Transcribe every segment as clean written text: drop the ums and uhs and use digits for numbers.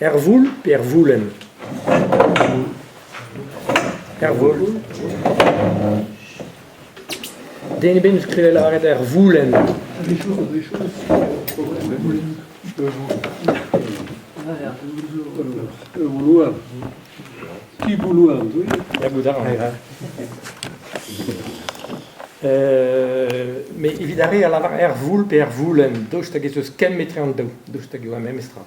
Ervoel, Ervoelen. Ervoel. DNB schreef la waarheid Ervoelen. Ja, goed, daarom. Mais évidemment, à la Ervoel, Ervoelen. Dus dat is dus ken met aan do. Dus dat is wel même stra.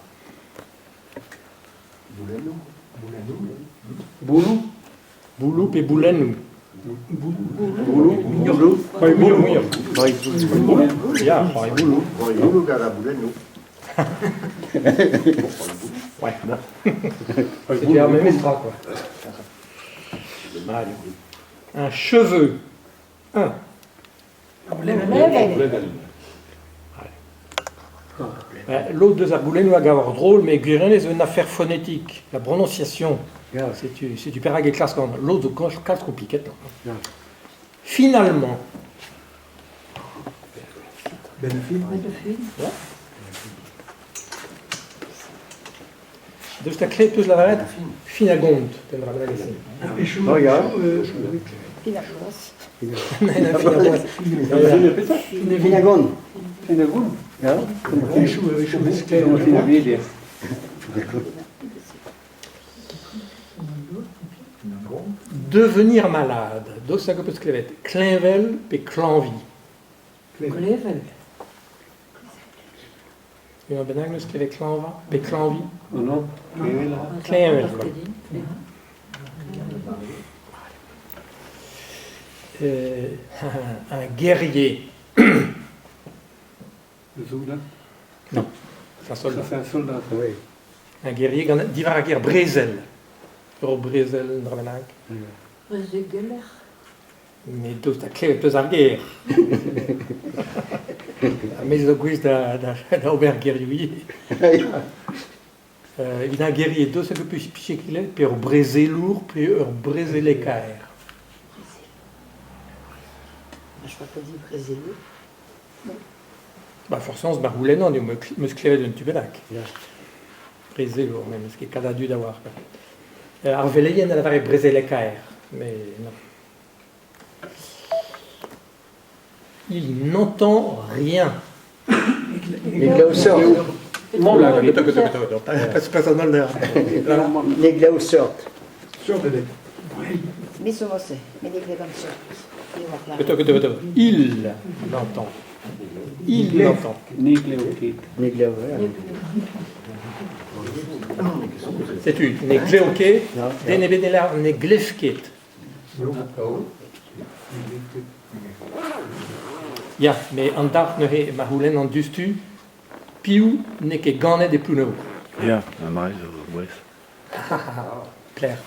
Boulou. Boulou et Boulenu. Boulou. Ja, bij Boulou. Boulou gara Boulenu. Ouais, bon. C'est la même extra, quoi. Un cheveu. Un. L'autre de Zaboulé nous a avoir drôle, mais Guérin est une affaire phonétique. La prononciation, c'est du père et classe. L'autre de quatre compliqué. Finalement. Dus dat kleedt dus la waarheid finagond. Oh ja. Finagon. Ja. Devenir malade. Dus dat peut sklevet. Clinvel et clanvie. Klevel. Je hebt benaderd sklevet clanva et clanvie. Non. Clinvel. Un guerrier. Le soldat. Non, c'est un soldat. C'est un soldat. Oui. Un guerrier, die var a guerre Brezel. Euro Brezel, Dravenac. Mais dus da klevet dus ar guerre. Mais zo gouiz da ober guerrier. Il a un guerrier, dus a plus pichekile, puis ur Brezelour, puis ur Brezelekaer. Je crois qu'on dit Brésil. Bah forcément, c'est roulé non, me sklevet d'un tubenac. Brezelour, même, ce qui est cadadu d'avoir. Arveleien, elle avait Brezelekaer, mais non. Il n'entend rien. Neglausort. Non, là, c'est pas un honneur. Neglausort. Mais ce mot c'est. Mais les clés comme ça. Il l'entend. Il l'entend. Neglaukit. C'est une negleoke, denebedelar neglefket. Ja, mais en dag ne he mahulen en dustu, piou ne ke gane de puno. Ja, maar Wes. Claire.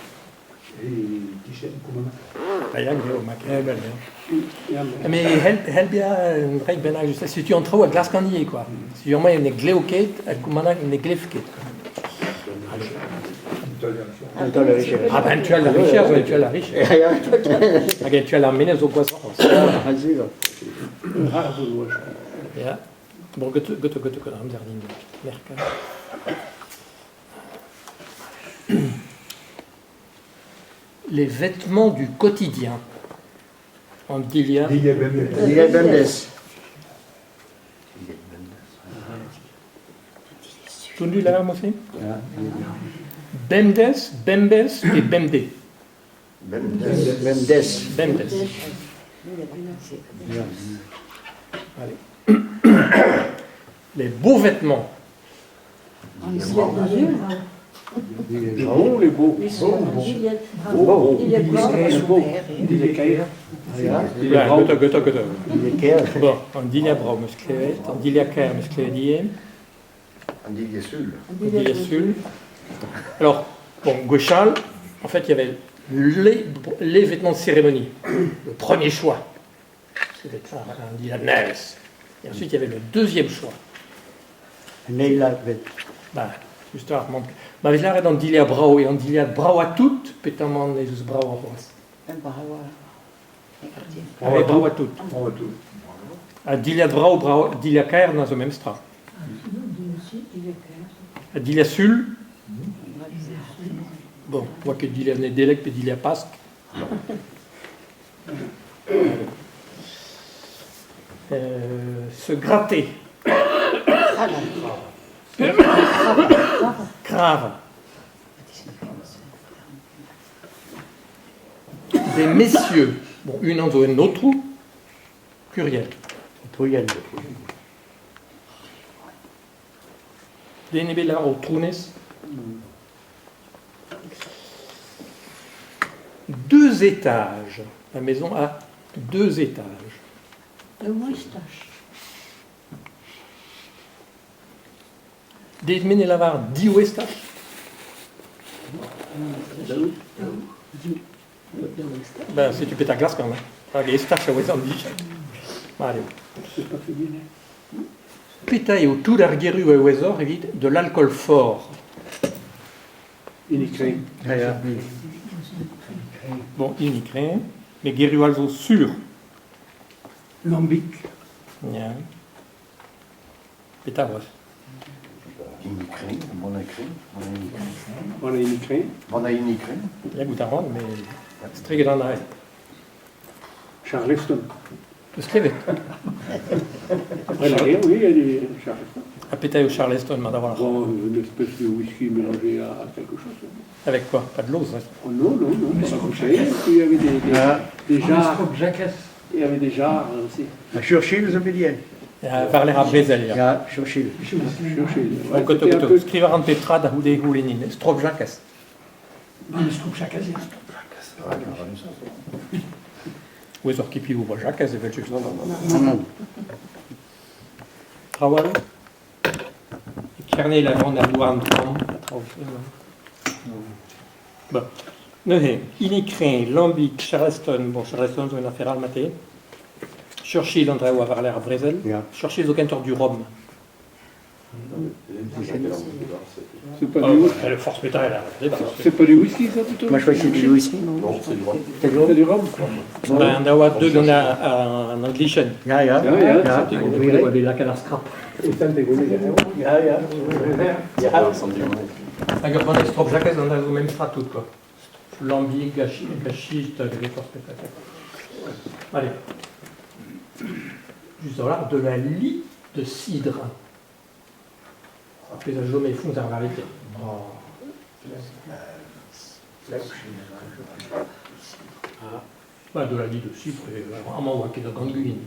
Ja, mais help bien un règle ben juste si tu en trouves à glace candier quoi. Si au moins une gléoquette, elle commande une glefquette. Ah ben tu as la richesse, tu as la richesse. Ok, tu as la menace au poisson. Ja. Bon, gote am zerdin. Merka. Les vêtements du quotidien. En Dilia. Bendes. Tu as lu la même aussi? Bemdes, Bembes et Bemde. Bendes. Bemdes. Allez. Les beaux vêtements. Oh, les beaux. Bon, en Dilia Brau, Musklevet, en Dilia Ker, Musklevediem, En Dilia Sul. en Dilia Sul. Alors, bon, Gauchal, en fait, il y avait les vêtements de cérémonie. Le premier choix, c'était ça, en Dilia Nes. Et ensuite, il y avait le deuxième choix. Bah, juste à remonter. Ma villa est en Dilia Brau et en Dilia Brau à toutes, pétamment les Brau à Roas. Un barawa. Avec Brau à toutes. À Dilia Brau, Dilia Ker dans le même strat. À Dilia Sul, Bon, on voit que d'il est délec et d'il est pasque. Se gratter. Grave. Des messieurs. Bon, une en un autre, pluriel. Pluriel. Des nebela au trunes. 2 étages. La maison a 2 étages. Le moustache. Des menelavar 10 ouestages. Ben, si tu pètes ta glace quand même. Les estaches à ouestan dit. Allez. Pétaille autour d'argueru à ouesor évite de l'alcool fort. Inicré. Bon, inicré, mais guéru also sûr. Lambic. Ja. Pétavos. Inicré, monicré, On a inicré. monaïnicré. Ja, gut daran, mais strige dan uit. Charleston. Beskrivet. Après l'arrière, oui, il y a des Charleston. A pétaille au Charleston, mais d'avoir. Bon, une espèce de whisky mélangé à quelque chose. Avec quoi? Pas de l'eau, ça. Oh, non, pas comme ça. Il y avait des jarres. Il y avait des jarres aussi. À Churchill, zo bilien. Ja, parler à Brésil. Ja. Ja, Churchill. On koto koto. Skriver an petra da houde houlenin. Strop jakas. Ou est-ce qu'il ou pas jakas, c'est juste. Trawal. Carnet la grande avoine Bon. Neuhe, inicré, lambic, Charleston, bon, Charleston, c'est une affaire al maté. Churchill, André ou avoir l'air à Brésil. Ja. Churchill, au cantor du Rhum. C'est pas du whisky. Le force métal, là. C'est pas du whisky, ça, plutôt? Moi, je crois que c'était du whisky. Non, c'est loin. C'est C'est du rhum. Ben, on a deux qu'on a en Anglichen. Ja, ja. Ja, ja. Ja, Il a qu'à la scrap. ja, ja. Alors, on a strop jakas, on a le même stratout, quoi. Lambic, gâchis, les forces métal. Allez. Juste là, de la lie de cidre. Les ajomés font en réalité. De la lie de cidre, en m'envoie qui est de ganguine.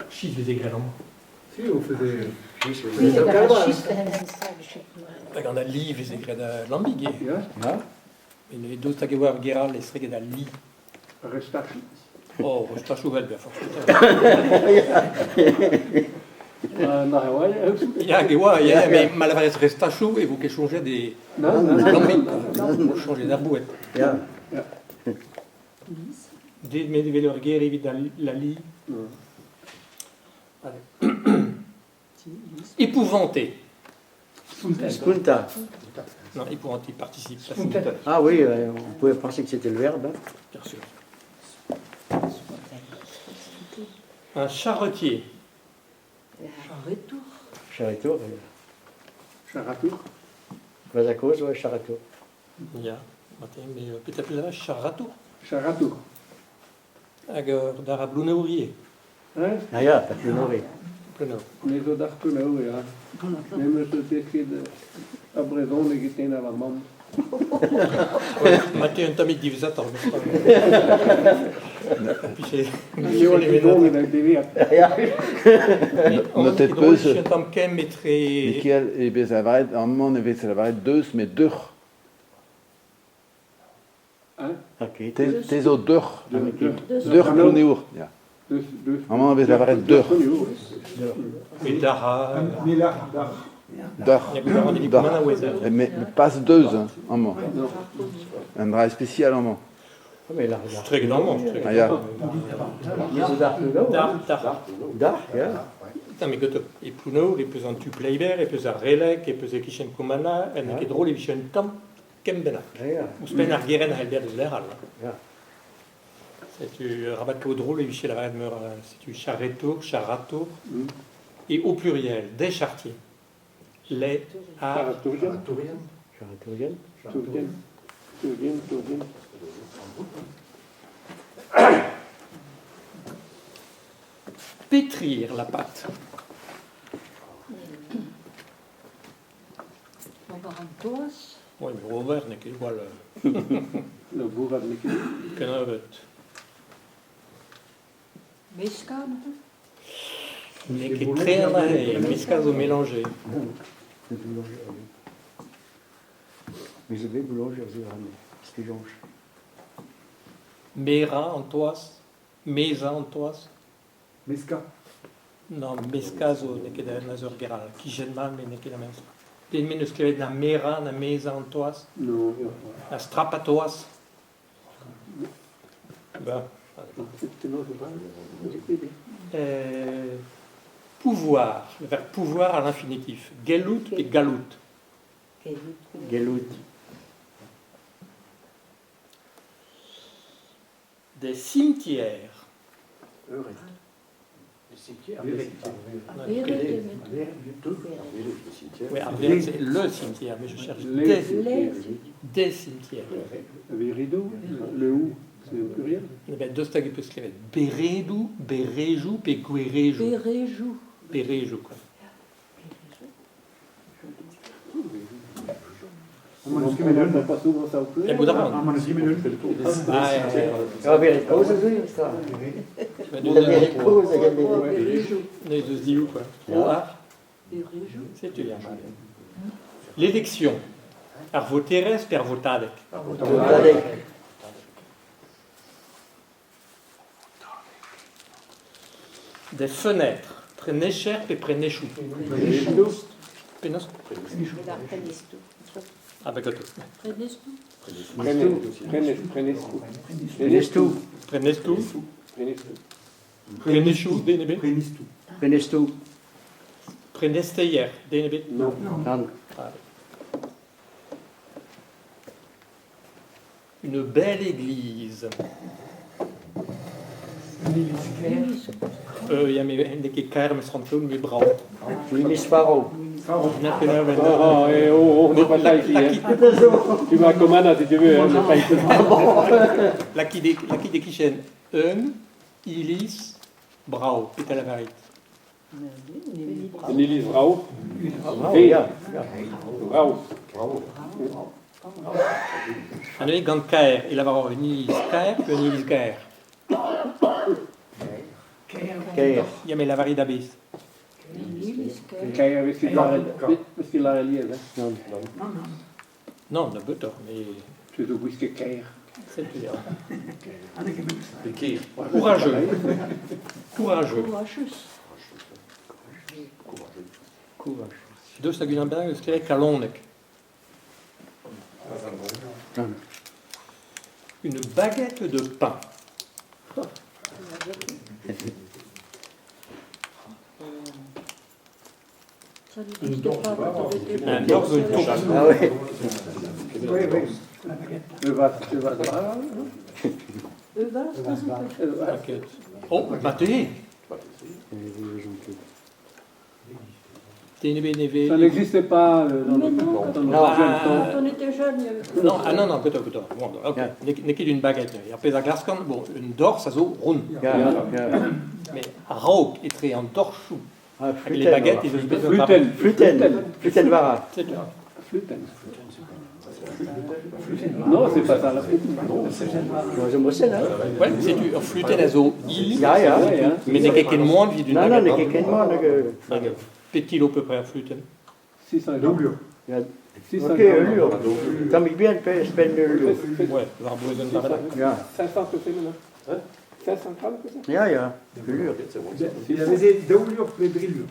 Schiste les égrès en Si, on faisait. Oui, de la schiste, On a lie les égrès de l'ambigué. Ja, Et les deux tagewa guéral les strégés de lie. restachi. Oh, je pas chouvel, bien fort. Na Hawaii, aussi. Il y a gewa, mais malheureusement reste chou et vous qui changez des Non, lambiques. Vous changez d'arbouette. Ja. Des médivelleurs guerre évite la lie. Allez. Épouvanté. Spunta. Non, épouvanté participe. Ah oui, on pouvait penser que c'était le verbe. Hein. Bien sûr. Un charretier. Charretour. Charatour. Vasacos, ouais, Charretour. Il y a, mais peut-être là, charrato. Charatour. Agor d'arablou ouvrier. Hein? Ah ja, dat je nog weer. Les autres d'Arpenau, ja. Même ce décret à Bréson, les guettins à la maman. Mathieu, un tamit divisateur. Puis c'est. Io les vedoni dal devia. Not het böse. Un tam kem metre. Michael, es er man vet er varit deus med dur. Hein? Oké. Tes o dur. Deux. Dur pluneur. Ja. Deux. Man vet er varit dur. Et Dara. Dur. Il y a gouvernement des Mana Weather. Mais pas deus, en man. Un draai spécial en man. Mais là, Je suis très grand, Ah ja. Dag, ja. Putain, mais goto. Et Puno, et plus en tu playber, et plus à Relek, et plus à Kishen Kumana, et n'est drôle, et Kishen Tam, Kembena. Ja, ja. Ou Spen Argeren à Helbert de l'Eral. Ja. C'est tu rabat au drôle, et Michel Arrête meurt, c'est tu charretour, charratour, et au pluriel, des chartiers. Les, à, Charatorienne. Tourdienne. Pétrir la pâte. Overantoas. Oui, mais Robert n'est qu'il voit le Le bourrade Mickey. knavet. Meeskaan. Mais qui est très en arrêt, miscazo mélangé. De boulanger. Mais je vais boulanger aussi, parce que j'en Mera Antoas, Mesa Antoas. Mesca. Non, Mescazo n'est que na zorgeral, qui gêne mal, mais n'est que la même. Des minus que na Mera, na Mesa Antoas, Non, na Strapatoas. Ben, pouvoir, le verbe pouvoir à l'infinitif. Gelut et galut. Gelout. Des cimetières. Les cimetières. Oui, Arveret, c'est le cimetière, mais je cherche des cimetières. Virido, le ou, c'est au pluriel. Il y avait deux stages qui peuvent se écrire. Beredu, Bereju, et Guereju. Bereju. Bereju, quoi. Un manuscrit On melon. n'a pas souvent ça au Et pluriel. Boudaran. Un manuscrit melon. Ja, weer een koos is dat. Dat weer een koos, dat gaat weer. Bereju. Les deux diou, quoi. Oh, ah, Bereju. c'est tu bien. L'élection. Arvoteres per votadec. Des fenêtres. Prenecher et prenechou. Penos. Avec le tout. Prenestu. Prenestu. Prenechou, DNB. Prénistou. Prenestu. Prenesteyer, DNB. Non. Dan. Une belle église. Il y a des carmes sont tous mes bras. Limis Faro. On n'est pas là ici. Hein. Tu vas comme Anna si tu veux, on n'est pas ici. La qui des quichen. Ilis, brau, et à la varite. Une Élise Brau. Ja. Brau. Un œil gant caer, il va avoir une ilis caer, puis une ilis gaer. Keer. Il y a mes la varite d'abysse. Kijk, misschien la relief. Hè. Non, de butter, mais Tu dois whisky kijk. c'est le dire. De keer. Courageux. Courageux. Courage. Deux stagunabang, je dirais kalonek. Une baguette de pain. Un dog de tour. Ah oui. Oh, maté. TNB, Ça n'existait pas dans Mais non, notre Ah. jeune temps. quand on était jeune, il y avait Non, ah non, plutôt. Bon, ok. N'est d'une baguette. Il y a pas glaskan, bon, une dor, ça zo rond. Ja, ja. Mais rauk est très en dorchou. Ah, Avec les Fluten. baguettes, ils ont besoin de Fluten. Fluten. Flutenvara. C'est tout. Fluten. Non, c'est pas ça la flûte. Dat is een mossen, hè? Ouais, c'est du flûte à zo il. Ja, ja. Mais n'est qu'un moins vie d'une Non, non, baguette. ik ken maar. Petit kilo peu près à flûte. 600 Double. grammes. Ja. 600 Oké, een grammes. uur. Kan ik bien spenden een uur. Ouais, avoir besoin de la Ja. 500 que c'est maintenant. 500 grammes que c'est. Ja, ja. Een uur. Il y avait des doublures, mais drillures.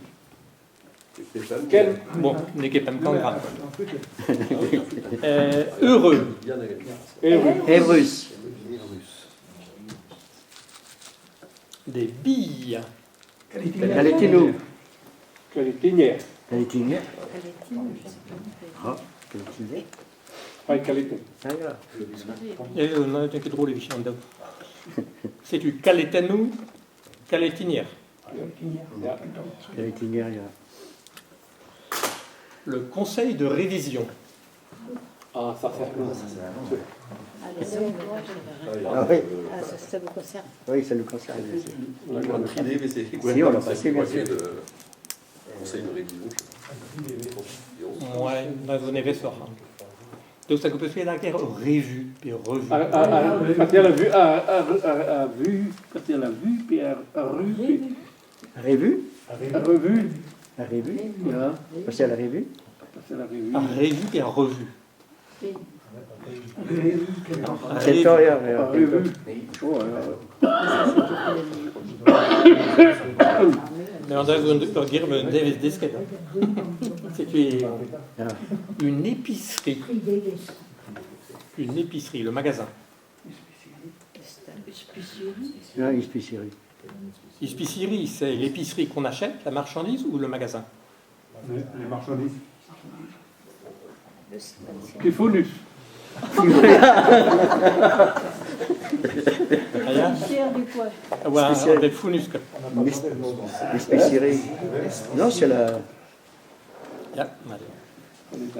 Quel Bon, n'est qu'un pas grave. Heureux. Hevrus. Des billes. Kalitinu. Qualitinière. Kalitinu. Ah, Kalitinu. Pas qualité. Ah, ja. Et on a été drôle les visions d'eau. C'est du calétanou, calétinière. Kalitinu, ja. Le conseil de révision. Ah, ça c'est non. Allez, ça, Ah oui, ah, ça vous concerne. oui, ça nous concerne. On a quand même tridé, mais c'est Si, on l'a passé, bien sûr. Conseil de révision. Ouais, dans une événement. Donc ça peut se faire revu, puis revu. Quand elle a vu, quand elle a vu, puis elle a revu, Revu? revu, La revue? ja, Passer à la revue? quand elle a revu. Ah, revu, puis revu. C'est toi, ja. Ah, revu. Oh, ja. Mais on doit dire le Davis Disket. C'est une épicerie. Une épicerie, le magasin. Ja, une spécierie. L'épicerie, c'est l'épicerie qu'on achète, la marchandise, ou le magasin? Les marchandises. Die Funus. Cher du quoi? Ouais, Spécial. avec Funus. Une spécierie. Non, c'est la... Ja, allez.